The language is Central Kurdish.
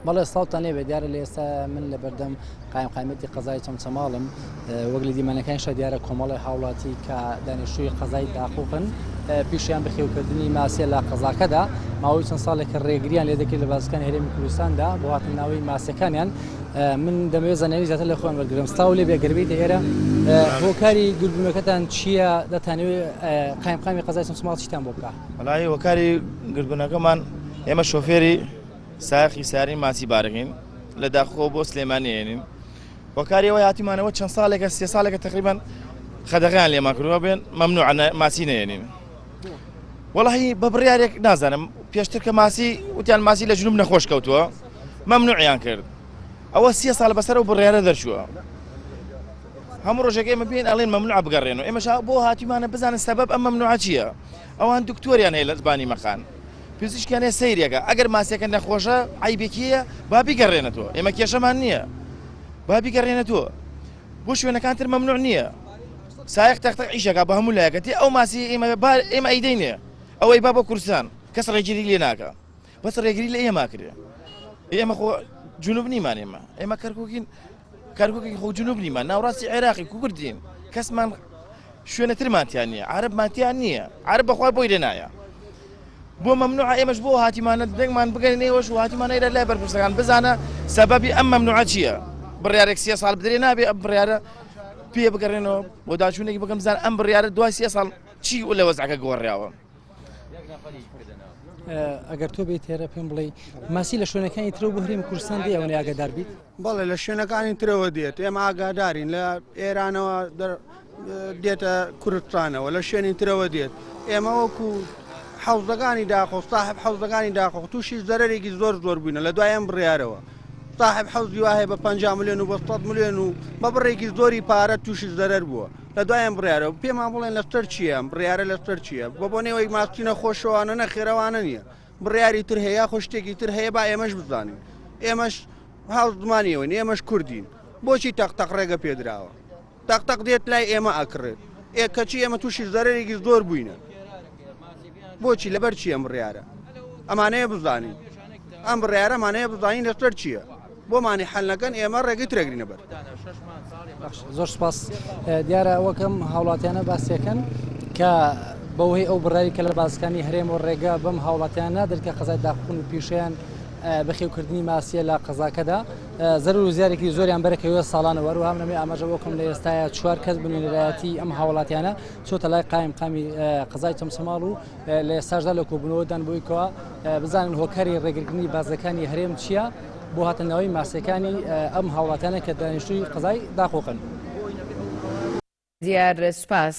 بەڵێ ساڵتان لێ بێ دیارە لە ئێستا من لە بەردەم قایمقامەتی قەزای چەمچەماڵم وەک لە دیمەنەکانیشە دیارە کۆمەڵی هاوڵاتی کە دانیشتووی قەزای داخوقن پیشیان بەخێوکردنی ماسیە لە قەزاکەدا ماوەی چەند ساڵێکە ڕێگریان لێ دەکرد لە بازرگانی هەرێمی کوردستاندا بۆ هاتن ناوەی ماسیەکانیان من دەمەوێت زانیاری زیاتر لە خۆیان وەرگرم ستا و لێ بێگەربێت ئێرە هۆکاری گوربوونەکەتان چییە دەتانەوێت قایمقامی قەزای چەمچەماڵ چیتان بۆ بکات؟ وەڵاهی هۆکاری گوربوونەکەمان ئێمە شۆفێری ساخی ساری ماسی بارگین لە داخۆ بۆ سلێمانیێنین هۆکاری ئەوەی هاتیمانەوە چەند ساڵێکە سێ ساڵێکە تقریبان خەدەغیان لێمان کردووە بێن مەمنوع ماسی نێنین وەڵاهی بە بڕیارێک نازانم پێشتر کە ماسی وتیان ماسی لە جنوب نەخۆش کەوتووە مەمنوعیان کرد ئەوە سێ ساڵ بەسەر و بڕیارە دەرچووە هەموو ڕۆژێک ئێمە بێن ئەڵێن مەمنوع بگەڕێنەوە ئێمەش بۆ هاتیمانە بزانن سەبەب ئەم مەمنوعە چییە ئەوان دکتۆریان هەیە لە زبانی مەخان پزیشکیانێ سەیرێکە ئەگەر ماسیەکە نەخۆشە عیبێکیە با بیگەڕێنێتەوە ئێمە کێشەمان نییە با بیگەڕێنێتەوە بۆ شوێنەکانتر مەمنوع نییە سایق تەختە ئیشەکە بە هەموو لایەکەتی ئەو ماسی ئێمە ئەیدەینێ ئەوەی با بۆ کوردستان کەس ڕێگیری لێ ناکە بەس ڕێگری لە ئێمە کرێ ئێمە خۆ جنوب نیمان ئێمە کەرکووکی خۆ جنوب نیمان ناوڕاستی عێراقی کوردین کەسمان شوێنەترمانتیان نییە عەربمانتیان نییە عەرب بەخوا بۆی لێ نایە بۆ مەمنوع ئێمەش بۆ هاتیمانە دەنگمان بگەینەوەش و هاتیمانەیە لای بەرپرسەکان بزانە سەبەبی ئەم مەمنوعە چییە بڕیارێک سێ ساڵ بدرێ نابێ ئەم بڕیارە پێ بگەڕێنەوە بۆ داچوونێکی بکەم بزان ئەم بڕیارە دوای سێ ساڵ چی لە وەزعەکە گۆڕیاوە ئەگەر تۆ بێت تێرە پێم بڵێ ماسی لە شوێنەکانی ترە بۆ هەرێمی کوردستان دێوەنێ ئاگادار بیت بەڵێ لە شوێنەکانی ترەوە دێت ئێمە ئاگادارین لە ئێرانەوە دێتە کوردستانەوە لە شوێنی ترەوە دێت ئێمە وەکو حەوزەکانی داخۆ صاحب حەوزەکانی داخۆ تووشی زەرێکی زۆر بووینە لە دوای ئەم بڕیارەوە صاحب حەوزی وایە بە 50 ملیۆن و بە 100 ملیۆن و بە بڕێکی زۆری پارە تووشی زەرەر بووە لە دوای ئەم بڕیارەوە پێمان بڵێن لەسەر چییە بڕیارە لەسەر چییە بۆ نێوەی ماسی نەخۆشەوانە نەخێرەوانە نییە بڕیاری تر هەیە خۆ شتێکی تر هەیە با ئێمەش بزانین ئێمەش هاوزمانیەوەین ئێمەش کوردین بۆچی تەقتەق ڕێگە پێدراوە تەقتەق دێت لای ئێمە ئەکڕێت کەچی ئێمە تووشی زەرێکی زۆر بووینە بۆچی لەبەر چی ئەم بڕیارە ئەمانەیە بزانین ئەم بڕیارەمانەیە بزانین لەسەر چییە بۆمانی حەلەکەن ئێمە ڕێگەی ترێگرینە بەر زۆر سپاس دیارە وەکەم هاوڵاتیانە باسیەکەن کە بەوەی ئەو بڕاری کە لە بازرگانی هەرێم و ڕێگە بەم هاوڵاتیان نادرێت کە قەزای داخوون و پیشیان بەخێوکردنی ماسیە لە قەزاکەدا زەرور و زیارێکی زۆریان بەرەکەوە ساڵانە وەروە هەم لەمێ ئاماژە بۆکەم لە ئێستاە 4 کەس بنوێنەرایەتی ئەم هاوڵاتیانە چۆتە لای قایمقامی قەزای چەمچەماڵ و لە ئێستاشدا لە کۆبوونەوەدان بۆیکەوە بزانن هۆکاری ڕێگرتنی بازرگانی هەرێم چییە بۆ هاتنەوەی ماسیەکانی ئەم هاوڵاتیانە کە دانیشتووی قەزای داخۆکەن. دیار سپاس.